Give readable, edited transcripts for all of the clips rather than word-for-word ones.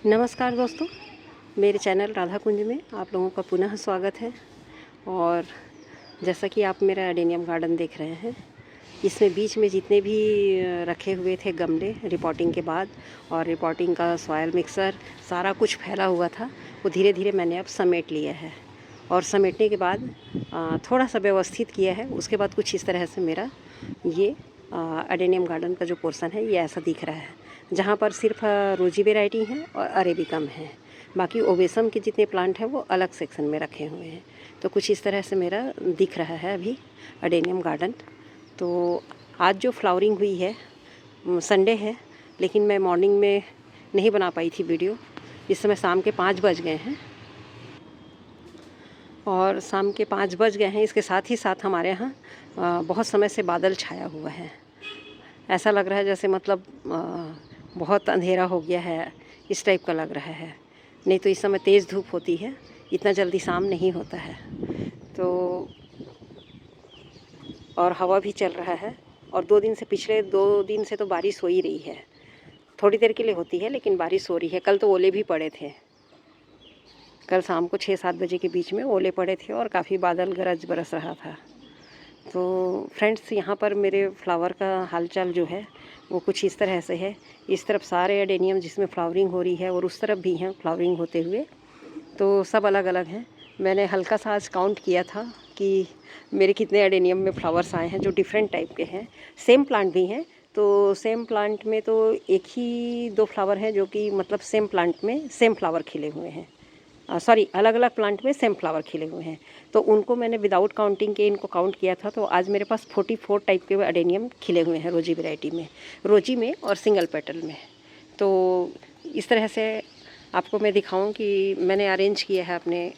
नमस्कार दोस्तों, मेरे चैनल राधा कुंज में आप लोगों का पुनः स्वागत है। और जैसा कि आप मेरा एडेनियम गार्डन देख रहे हैं, इसमें बीच में जितने भी रखे हुए थे गमले रिपोर्टिंग के बाद और रिपोर्टिंग का सॉयल मिक्सर सारा कुछ फैला हुआ था, वो धीरे धीरे मैंने अब समेट लिया है। और समेटने के बाद थोड़ा सा व्यवस्थित किया है। उसके बाद कुछ इस तरह से मेरा ये एडेनियम गार्डन का जो पोर्शन है ये ऐसा दिख रहा है, जहाँ पर सिर्फ रोजी वेराइटी है और अरेबिकम है। बाकी ओवेसम के जितने प्लांट हैं वो अलग सेक्शन में रखे हुए हैं। तो कुछ इस तरह से मेरा दिख रहा है अभी एडेनियम गार्डन। तो आज जो फ्लावरिंग हुई है, संडे है, लेकिन मैं मॉर्निंग में नहीं बना पाई थी वीडियो। इस समय शाम के 5 बज गए हैं और शाम के 5 बज गए हैं। इसके साथ ही साथ हमारे यहाँ बहुत समय से बादल छाया हुआ है। ऐसा लग रहा है जैसे मतलब बहुत अंधेरा हो गया है, इस टाइप का लग रहा है। नहीं तो इस समय तेज़ धूप होती है, इतना जल्दी शाम नहीं होता है। तो और हवा भी चल रहा है। और पिछले 2 दिन से तो बारिश हो ही रही है। थोड़ी देर के लिए होती है लेकिन बारिश हो रही है। कल तो ओले भी पड़े थे। कल शाम को 6-7 बजे के बीच में ओले पड़े थे और काफ़ी बादल गरज बरस रहा था। तो फ्रेंड्स, यहाँ पर मेरे फ्लावर का हालचाल जो है वो कुछ इस तरह से है। इस तरफ सारे एडेनियम जिसमें फ्लावरिंग हो रही है और उस तरफ भी हैं फ्लावरिंग होते हुए, तो सब अलग अलग हैं। मैंने हल्का सा आज काउंट किया था कि मेरे कितने एडेनियम में फ्लावर्स आए हैं, जो डिफरेंट टाइप के हैं। सेम प्लांट भी हैं, तो सेम प्लांट में तो एक ही 2 फ्लावर हैं जो कि मतलब सेम प्लांट में सेम फ्लावर खिले हुए हैं। सॉरी, अलग अलग प्लांट में सेम फ्लावर खिले हुए हैं। तो उनको मैंने विदाउट काउंटिंग के इनको काउंट किया था। तो आज मेरे पास 44 टाइप के एडेनियम खिले हुए हैं रोजी वैरायटी में, रोजी में और सिंगल पेटल में। तो इस तरह से आपको मैं दिखाऊं कि मैंने अरेंज किया है अपने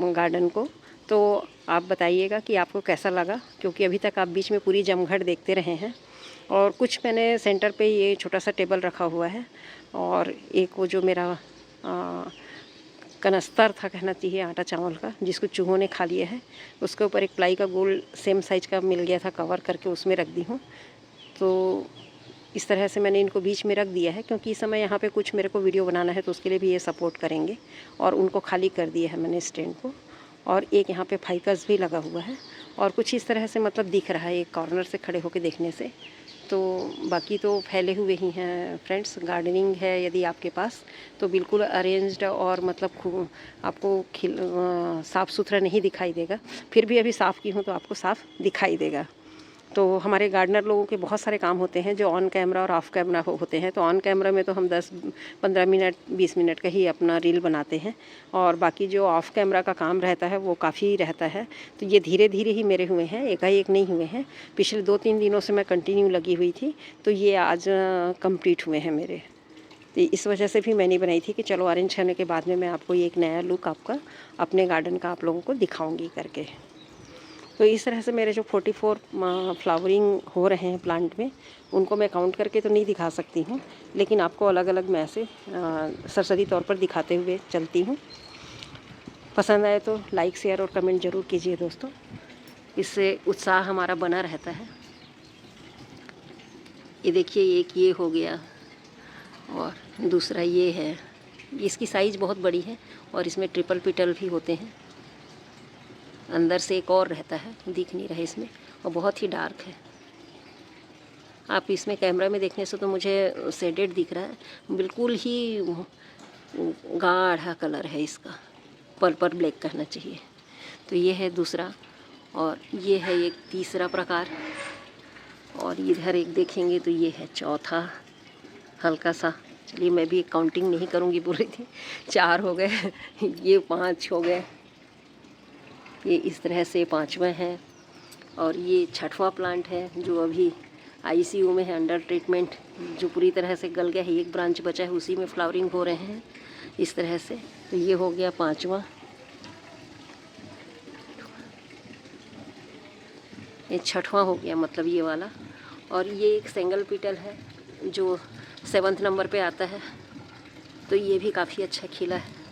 गार्डन को। तो आप बताइएगा कि आपको कैसा लगा, क्योंकि अभी तक आप बीच में पूरी जमघट देखते रहे हैं। और कुछ मैंने सेंटर पे ये छोटा सा टेबल रखा हुआ है, और एक वो जो मेरा कनस्तर था कहना चाहिए आटा चावल का, जिसको चूहों ने खा लिया है, उसके ऊपर एक प्लाई का गोल सेम साइज का मिल गया था, कवर करके उसमें रख दी हूँ। तो इस तरह से मैंने इनको बीच में रख दिया है, क्योंकि इस समय यहाँ पे कुछ मेरे को वीडियो बनाना है तो उसके लिए भी ये सपोर्ट करेंगे। और उनको खाली कर दिया है मैंने स्टैंड को। और एक यहाँ पे फाइकस भी लगा हुआ है। और कुछ इस तरह से मतलब दिख रहा है एक कॉर्नर से खड़े होकर देखने से। तो बाकी तो फैले हुए ही हैं फ्रेंड्स। गार्डनिंग है यदि आपके पास तो बिल्कुल अरेंज्ड और मतलब आपको साफ़ सुथरा नहीं दिखाई देगा। फिर भी अभी साफ़ की हूँ तो आपको साफ़ दिखाई देगा। तो हमारे गार्डनर लोगों के बहुत सारे काम होते हैं जो ऑन कैमरा और ऑफ़ कैमरा होते हैं। तो ऑन कैमरा में तो हम 10-15 मिनट 20 मिनट का ही अपना रील बनाते हैं, और बाकी जो ऑफ़ कैमरा का काम रहता है वो काफ़ी रहता है। तो ये धीरे धीरे ही मेरे हुए हैं, एकाएक नहीं हुए हैं। पिछले 2-3 दिनों से मैं कंटिन्यू लगी हुई थी, तो ये आज कंप्लीट हुए हैं मेरे। तो इस वजह से भी मैंने बनाई थी कि चलो अरेंज करने के बाद में मैं आपको ये एक नया लुक आपका अपने गार्डन का आप लोगों को दिखाऊँगी करके। तो इस तरह से मेरे जो 44 फ्लावरिंग हो रहे हैं प्लांट में, उनको मैं काउंट करके तो नहीं दिखा सकती हूँ, लेकिन आपको अलग अलग मैं ऐसे सरसरी तौर पर दिखाते हुए चलती हूँ। पसंद आए तो लाइक शेयर और कमेंट ज़रूर कीजिए दोस्तों, इससे उत्साह हमारा बना रहता है। ये देखिए, एक ये हो गया और दूसरा ये है। इसकी साइज़ बहुत बड़ी है और इसमें ट्रिपल पेटल भी होते हैं। अंदर से एक और रहता है, दिख नहीं रहा इसमें, और बहुत ही डार्क है। आप इसमें कैमरा में देखने से तो मुझे शेडेड दिख रहा है, बिल्कुल ही गाढ़ा कलर है इसका, पर्पल ब्लैक कहना चाहिए। तो ये है दूसरा, और ये है एक तीसरा प्रकार, और इधर एक देखेंगे तो ये है चौथा हल्का सा। चलिए, मैं भी काउंटिंग नहीं करूँगी, बोल रही थी 4 हो गए ये 5 हो गए, ये इस तरह से 5वां है। और ये 6वां प्लांट है जो अभी आईसीयू में है, अंडर ट्रीटमेंट, जो पूरी तरह से गल गया है। एक ब्रांच बचा है, उसी में फ्लावरिंग हो रहे हैं इस तरह से। तो ये हो गया 5वां, ये 6वां हो गया मतलब ये वाला। और ये एक सिंगल पेटल है जो 7th नंबर पे आता है, तो ये भी काफ़ी अच्छा खिला है।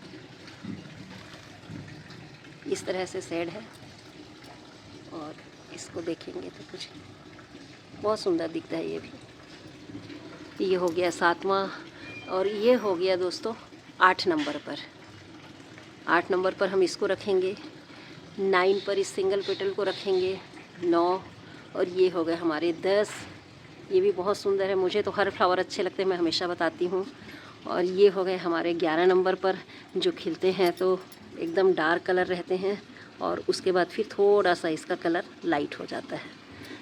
इस तरह से शेड है, और इसको देखेंगे तो कुछ बहुत सुंदर दिखता है ये भी। ये हो गया 7वां, और ये हो गया दोस्तों 8 नंबर पर। 8 नंबर पर हम इसको रखेंगे। 9 पर इस सिंगल पेटल को रखेंगे। 9 और ये हो गए हमारे 10। ये भी बहुत सुंदर है, मुझे तो हर फ्लावर अच्छे लगते हैं, मैं हमेशा बताती हूँ। और ये हो गए हमारे 11 नंबर पर, जो खिलते हैं तो एकदम डार्क कलर रहते हैं और उसके बाद फिर थोड़ा सा इसका कलर लाइट हो जाता है।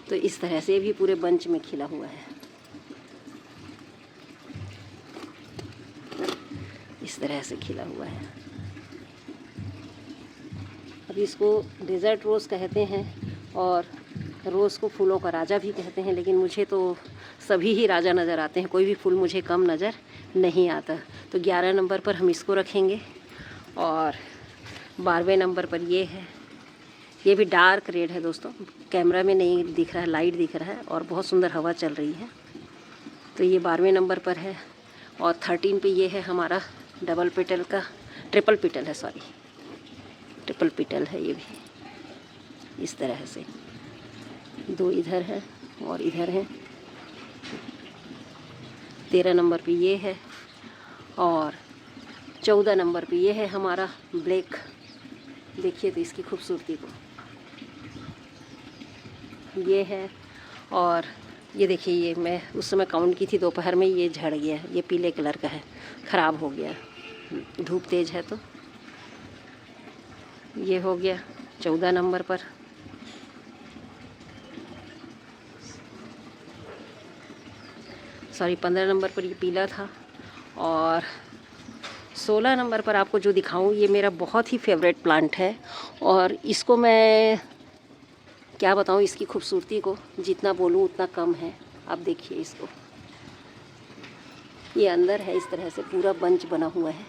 तो इस तरह से भी पूरे बंच में खिला हुआ है, इस तरह से खिला हुआ है। अब इसको डेजर्ट रोज़ कहते हैं और रोज़ को फूलों का राजा भी कहते हैं, लेकिन मुझे तो सभी ही राजा नज़र आते हैं, कोई भी फूल मुझे कम नज़र नहीं आता। तो 11 नंबर पर हम इसको रखेंगे और 12वें नंबर पर ये है। ये भी डार्क रेड है दोस्तों, कैमरा में नहीं दिख रहा है, लाइट दिख रहा है और बहुत सुंदर हवा चल रही है। तो ये 12वें नंबर पर है। और 13 पे ये है हमारा डबल पेटल का, ट्रिपल पेटल है, सॉरी ट्रिपल पेटल है ये भी, इस तरह से 2 इधर है और इधर है। 13 नंबर पे ये है और 14 नंबर पे ये है हमारा ब्लैक। देखिए तो इसकी खूबसूरती को, ये है। और ये देखिए, ये मैं उस समय काउंट की थी दोपहर में, ये झड़ गया, ये पीले कलर का है, ख़राब हो गया, धूप तेज़ है तो। ये हो गया 14 नंबर पर। सॉरी 15 नंबर पर ये पीला था। और 16 नंबर पर आपको जो दिखाऊं, ये मेरा बहुत ही फेवरेट प्लांट है और इसको मैं क्या बताऊं, इसकी खूबसूरती को जितना बोलूं उतना कम है। आप देखिए इसको, ये अंदर है, इस तरह से पूरा बंच बना हुआ है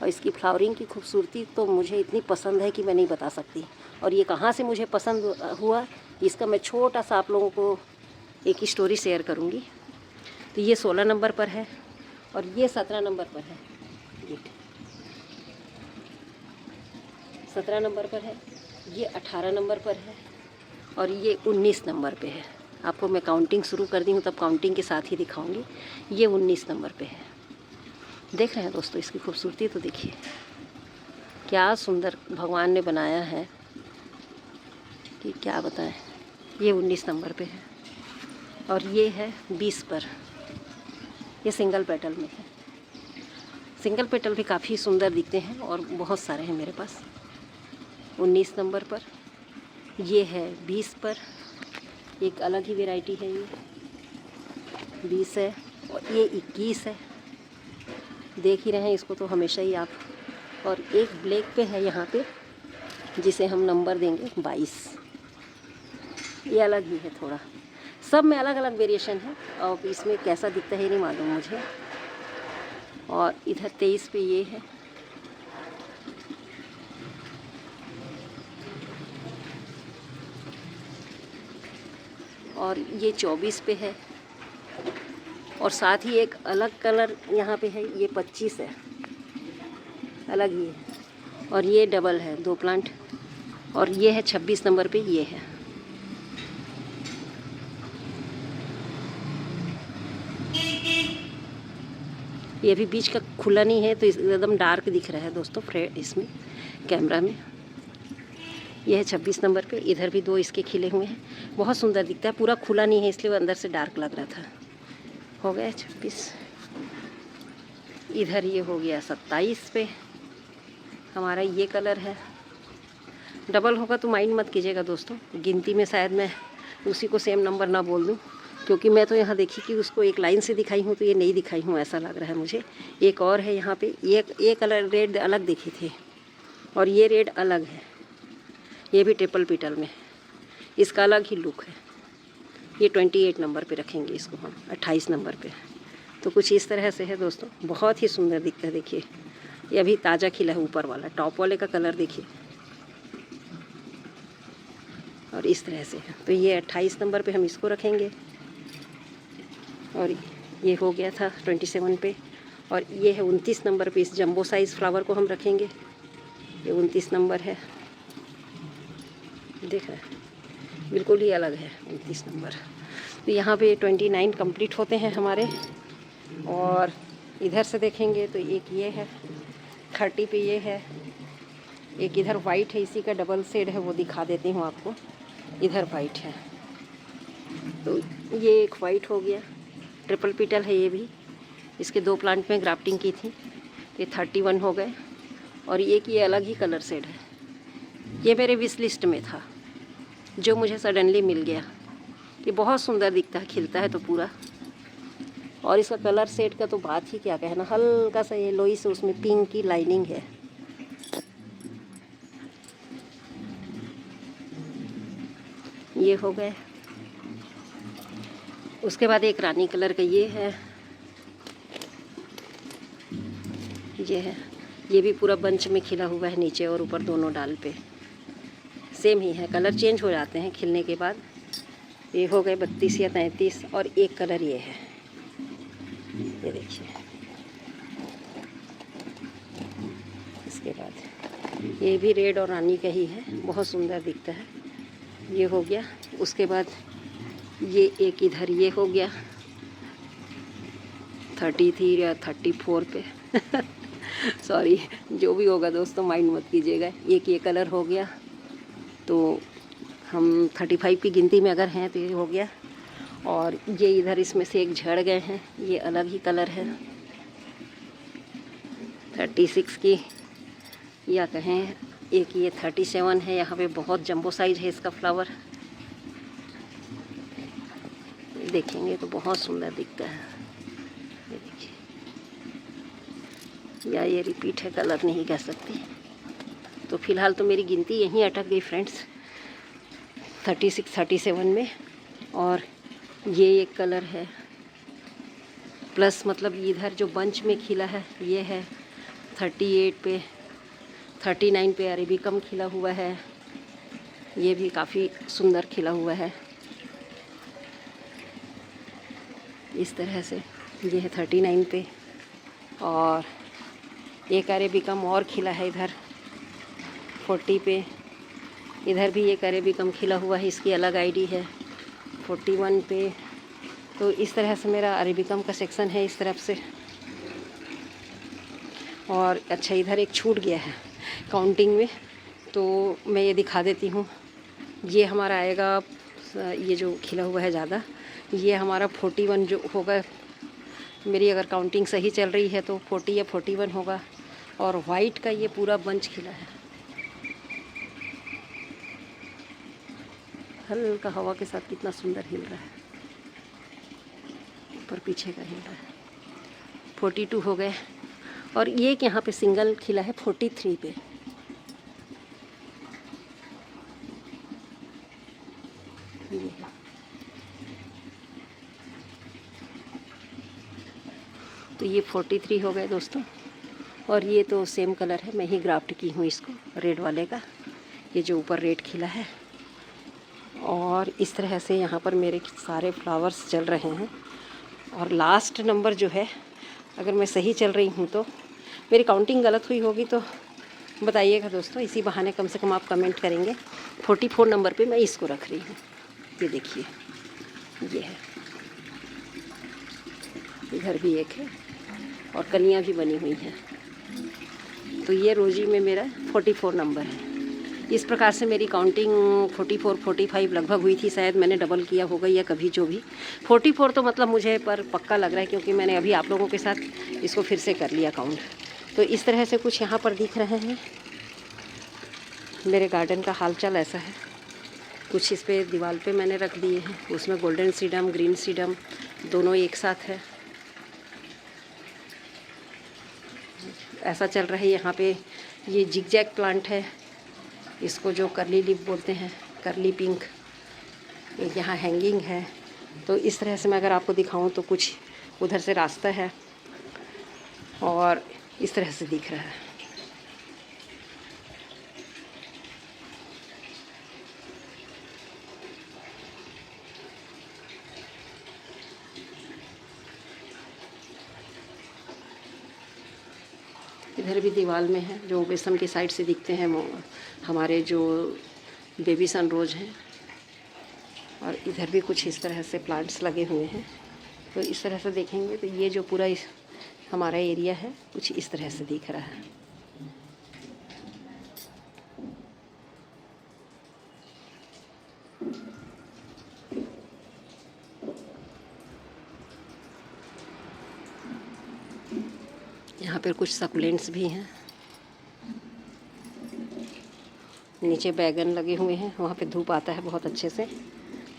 और इसकी फ्लावरिंग की खूबसूरती तो मुझे इतनी पसंद है कि मैं नहीं बता सकती। और ये कहाँ से मुझे पसंद हुआ, इसका मैं छोटा सा आप लोगों को एक स्टोरी शेयर करूँगी। तो ये 16 नंबर पर है और ये 17 नंबर पर है, ये 17 नंबर पर है, ये 18 नंबर पर है और ये 19 नंबर पे है। आपको मैं काउंटिंग शुरू कर दी हूँ तब काउंटिंग के साथ ही दिखाऊंगी। ये 19 नंबर पे है। देख रहे हैं दोस्तों इसकी खूबसूरती तो देखिए, क्या सुंदर भगवान ने बनाया है कि क्या बताएं। ये 19 नंबर पे है और ये है 20 पर, ये सिंगल पेटल में है। सिंगल पेटल भी काफ़ी सुंदर दिखते हैं और बहुत सारे हैं मेरे पास। 19 नंबर पर ये है, 20 पर एक अलग ही वैरायटी है, ये 20 है और ये 21 है। देख ही रहे हैं इसको तो हमेशा ही आप। और एक ब्लैक पे है यहाँ पे, जिसे हम नंबर देंगे 22। ये अलग ही है थोड़ा, सब में अलग अलग वेरिएशन है और इसमें कैसा दिखता है नहीं मालूम मुझे। और इधर 23 पे ये है, और ये 24 पे है और साथ ही एक अलग कलर यहाँ पे है, ये 25 है, अलग ही है। और ये डबल है, 2 प्लांट। और ये है 26 नंबर पे, ये है। ये भी बीच का खुला नहीं है तो एकदम डार्क दिख रहा है दोस्तों इसमें कैमरा में। यह है 26 नंबर पे। इधर भी 2 इसके खिले हुए हैं, बहुत सुंदर दिखता है, पूरा खुला नहीं है इसलिए वो अंदर से डार्क लग रहा था। हो गया 26। इधर ये हो गया 27 पे हमारा, ये कलर है। डबल होगा तो माइंड मत कीजिएगा दोस्तों, गिनती में शायद मैं उसी को सेम नंबर ना बोल दूं, क्योंकि मैं तो यहाँ देखी कि उसको एक लाइन से दिखाई हूँ तो ये नहीं दिखाई हूँ, ऐसा लग रहा है मुझे। एक और है यहाँ पे, ये कलर रेड अलग दिखे थे और ये रेड अलग है, ये भी ट्रिपल पेटल में, इसका अलग ही लुक है। ये 28 नंबर पे रखेंगे इसको हम, 28 नंबर पे। तो कुछ इस तरह से है दोस्तों, बहुत ही सुंदर दिखता है। देखिए ये अभी ताज़ा खिला है, ऊपर वाला टॉप वाले का कलर देखिए, और इस तरह से है। तो ये 28 नंबर पे हम इसको रखेंगे। और ये हो गया था 27 पे। और ये है 29 नंबर पे, इस जंबो साइज़ फ्लावर को हम रखेंगे। ये 29 नंबर है, देख रहे हैं बिल्कुल ही अलग है 29 नंबर। तो यहाँ पे 29 कंप्लीट होते हैं हमारे। और इधर से देखेंगे तो एक ये है 30 पे, ये है एक, इधर वाइट है, इसी का डबल शेड है, वो दिखा देती हूँ आपको। इधर वाइट है, तो ये एक वाइट हो गया, ट्रिपल पीटल है ये भी। इसके 2 प्लांट में ग्राफ्टिंग की थी, ये 31 हो गए। और एक ये अलग ही कलर शेड है, ये मेरे विश लिस्ट में था, जो मुझे सडनली मिल गया। ये बहुत सुंदर दिखता है, खिलता है तो पूरा। और इसका कलर शेड का तो बात ही क्या कहना, हल्का सा येलोई से उसमें पिंक की लाइनिंग है। ये हो गए। उसके बाद एक रानी कलर का ये है, ये है, ये भी पूरा बंच में खिला हुआ है, नीचे और ऊपर दोनों डाल पे सेम ही है, कलर चेंज हो जाते हैं खिलने के बाद। ये हो गए 32 या 33। और एक कलर ये है, ये देखिए। इसके बाद ये भी रेड और रानी का ही है, बहुत सुंदर दिखता है। ये हो गया। उसके बाद ये एक इधर ये हो गया 33 या 34 पे सॉरी, जो भी होगा दोस्तों माइंड मत कीजिएगा। एक ये कलर हो गया, तो हम 35 की गिनती में अगर हैं तो ये हो गया। और ये इधर इसमें से एक झड़ गए हैं, ये अलग ही कलर है 36 की, या कहें एक ये 37 है। यहाँ पे बहुत जंबो साइज है इसका फ्लावर, देखेंगे तो बहुत सुंदर दिखता है। ये देखिए, या ये रिपीट है, कलर नहीं कह सकती। तो फिलहाल तो मेरी गिनती यहीं अटक गई फ्रेंड्स, 36 37 में। और ये एक कलर है प्लस, मतलब इधर जो बंच में खिला है ये है 38 पे, 39 पे अरेबिकम खिला हुआ है, ये भी काफ़ी सुंदर खिला हुआ है। इस तरह से ये है 39 पे। और एक अरेबिकम और खिला है इधर 40 पे। इधर भी एक अरेबिकम खिला हुआ है, इसकी अलग आईडी है 41 पे। तो इस तरह से मेरा अरेबिकम का सेक्शन है इस तरफ से। और अच्छा, इधर एक छूट गया है काउंटिंग में, तो मैं ये दिखा देती हूँ। ये हमारा आएगा, ये जो खिला हुआ है ज़्यादा, ये हमारा 41 जो होगा, मेरी अगर काउंटिंग सही चल रही है तो 40 या 41 होगा। और वाइट का ये पूरा बंच खिला है, हल्का हवा के साथ कितना सुंदर हिल रहा है, ऊपर पीछे का हिल रहा है। 42 हो गए। और ये कि यहाँ पे सिंगल खिला है 43 पे। ये है। तो ये 43 हो गए दोस्तों। और ये तो सेम कलर है, मैं ही ग्राफ्ट की हूँ इसको, रेड वाले का, ये जो ऊपर रेड खिला है। और इस तरह से यहाँ पर मेरे सारे फ्लावर्स चल रहे हैं। और लास्ट नंबर जो है, अगर मैं सही चल रही हूँ तो, मेरी काउंटिंग गलत हुई होगी तो बताइएगा दोस्तों, इसी बहाने कम से कम आप कमेंट करेंगे। 44 नंबर पे मैं इसको रख रही हूँ। ये देखिए, ये है, इधर भी एक है और कलियाँ भी बनी हुई हैं। तो ये रोजी में मेरा 44 नंबर है। इस प्रकार से मेरी काउंटिंग 44 45 लगभग हुई थी, शायद मैंने डबल किया होगा या कभी जो भी। 44 तो मतलब मुझे पर पक्का लग रहा है, क्योंकि मैंने अभी आप लोगों के साथ इसको फिर से कर लिया काउंट। तो इस तरह से कुछ यहाँ पर दिख रहे हैं। मेरे गार्डन का हालचाल ऐसा है। कुछ इस पे दीवार पे मैंने रख दिए हैं, उसमें गोल्डन सीडम, ग्रीन सीडम दोनों एक साथ है। ऐसा चल रहा है। यहाँ पे ये जिगजैग प्लांट है, इसको जो करली लिप बोलते हैं, करली पिंक, यहाँ हैंगिंग है। तो इस तरह से मैं अगर आपको दिखाऊं तो कुछ उधर से रास्ता है और इस तरह से दिख रहा है। इधर भी दीवार में है, जो बेसम की साइड से दिखते हैं वो हमारे जो बेबी सन रोज हैं। और इधर भी कुछ इस तरह से प्लांट्स लगे हुए हैं। तो इस तरह से देखेंगे तो ये जो पूरा हमारा एरिया है कुछ इस तरह से दिख रहा है। यहाँ पर कुछ सकुलेंट्स भी हैं, नीचे बैगन लगे हुए हैं, वहाँ पे धूप आता है बहुत अच्छे से।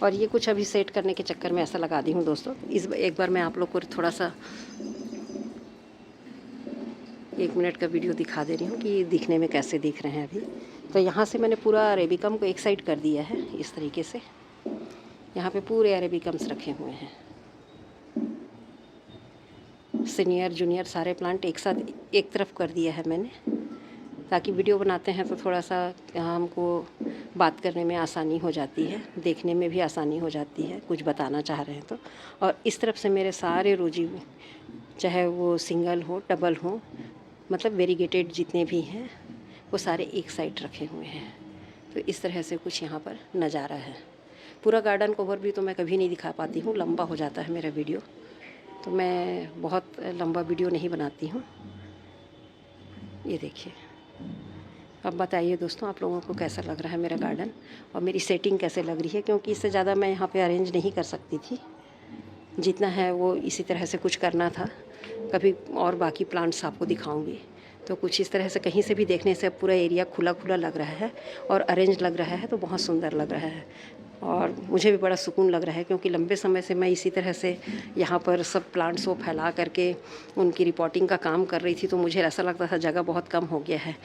और ये कुछ अभी सेट करने के चक्कर में ऐसा लगा दी हूँ दोस्तों। एक बार मैं आप लोग को थोड़ा सा 1 मिनट का वीडियो दिखा दे रही हूँ कि दिखने में कैसे दिख रहे हैं अभी। तो यहाँ से मैंने पूरा अरेबिकम को एक साइड कर दिया है इस तरीके से। यहाँ पे पूरे अरेबिकम्स रखे हुए हैं, सीनियर जूनियर सारे प्लांट एक साथ एक तरफ कर दिया है मैंने, ताकि वीडियो बनाते हैं तो थोड़ा सा हमको बात करने में आसानी हो जाती है, देखने में भी आसानी हो जाती है कुछ बताना चाह रहे हैं तो। और इस तरफ से मेरे सारे रोजी, चाहे वो सिंगल हो डबल हो, मतलब वेरीगेटेड जितने भी हैं वो सारे एक साइड रखे हुए हैं। तो इस तरह से कुछ यहाँ पर नज़ारा है। पूरा गार्डन कवर भी तो मैं कभी नहीं दिखा पाती हूँ, लंबा हो जाता है मेरा वीडियो, तो मैं बहुत लंबा वीडियो नहीं बनाती हूँ। ये देखिए, अब बताइए दोस्तों आप लोगों को कैसा लग रहा है मेरा गार्डन और मेरी सेटिंग कैसे लग रही है, क्योंकि इससे ज़्यादा मैं यहाँ पे अरेंज नहीं कर सकती थी। जितना है वो इसी तरह से कुछ करना था। कभी और बाकी प्लांट्स आपको दिखाऊंगी। तो कुछ इस तरह से कहीं से भी देखने से पूरा एरिया खुला खुला लग रहा है और अरेंज लग रहा है, तो बहुत सुंदर लग रहा है और मुझे भी बड़ा सुकून लग रहा है, क्योंकि लंबे समय से मैं इसी तरह से यहाँ पर सब प्लांट्स को फैला करके उनकी रिपोर्टिंग का काम कर रही थी। तो मुझे ऐसा लगता था जगह बहुत कम हो गया है,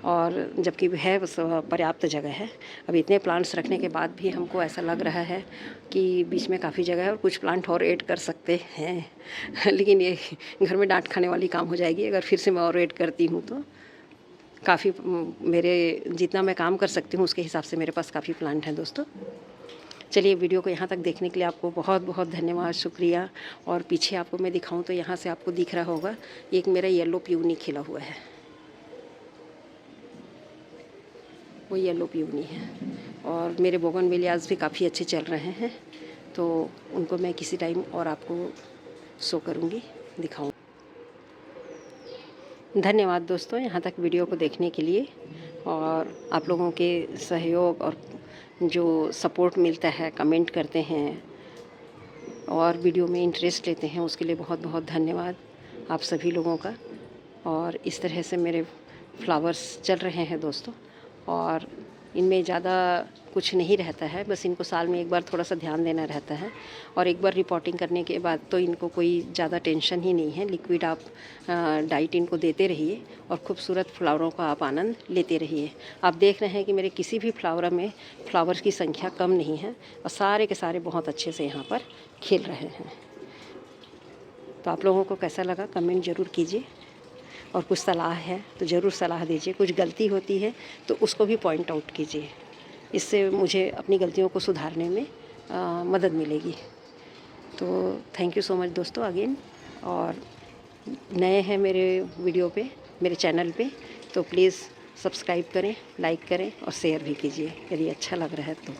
और जबकि है पर्याप्त जगह है। अब इतने प्लांट्स रखने के बाद भी हमको ऐसा लग रहा है कि बीच में काफ़ी जगह है और कुछ प्लांट और ऐड कर सकते हैं लेकिन ये घर में डांट खाने वाली काम हो जाएगी अगर फिर से मैं और ऐड करती हूँ। तो काफ़ी मेरे जितना मैं काम कर सकती हूँ उसके हिसाब से मेरे पास काफ़ी प्लांट हैं दोस्तों। चलिए, वीडियो को यहाँ तक देखने के लिए आपको बहुत बहुत धन्यवाद, शुक्रिया। और पीछे आपको मैं दिखाऊं तो यहाँ से आपको दिख रहा होगा एक मेरा येलो पियूनी खिला हुआ है, वो येलो पियूनी है। और मेरे बोगनविलियास भी काफ़ी अच्छे चल रहे हैं, तो उनको मैं किसी टाइम और आपको शो करूँगी, दिखाऊँ। धन्यवाद दोस्तों यहाँ तक वीडियो को देखने के लिए, और आप लोगों के सहयोग और जो सपोर्ट मिलता है, कमेंट करते हैं और वीडियो में इंटरेस्ट लेते हैं, उसके लिए बहुत बहुत धन्यवाद आप सभी लोगों का। और इस तरह से मेरे फ्लावर्स चल रहे हैं दोस्तों, और इनमें ज़्यादा कुछ नहीं रहता है, बस इनको साल में एक बार थोड़ा सा ध्यान देना रहता है, और एक बार रिपोर्टिंग करने के बाद तो इनको कोई ज़्यादा टेंशन ही नहीं है। लिक्विड आप डाइट इनको देते रहिए और खूबसूरत फ्लावरों का आप आनंद लेते रहिए। आप देख रहे हैं कि मेरे किसी भी फ्लावर में फ्लावर्स की संख्या कम नहीं है, और सारे के सारे बहुत अच्छे से यहाँ पर खिल रहे हैं। तो आप लोगों को कैसा लगा कमेंट ज़रूर कीजिए, और कुछ सलाह है तो ज़रूर सलाह दीजिए। कुछ गलती होती है तो उसको भी पॉइंट आउट कीजिए, इससे मुझे अपनी गलतियों को सुधारने में मदद मिलेगी। तो थैंक यू सो मच दोस्तों अगेन। और नए हैं मेरे वीडियो पे, मेरे चैनल पे, तो प्लीज़ सब्सक्राइब करें, लाइक करें और शेयर भी कीजिए यदि अच्छा लग रहा है तो।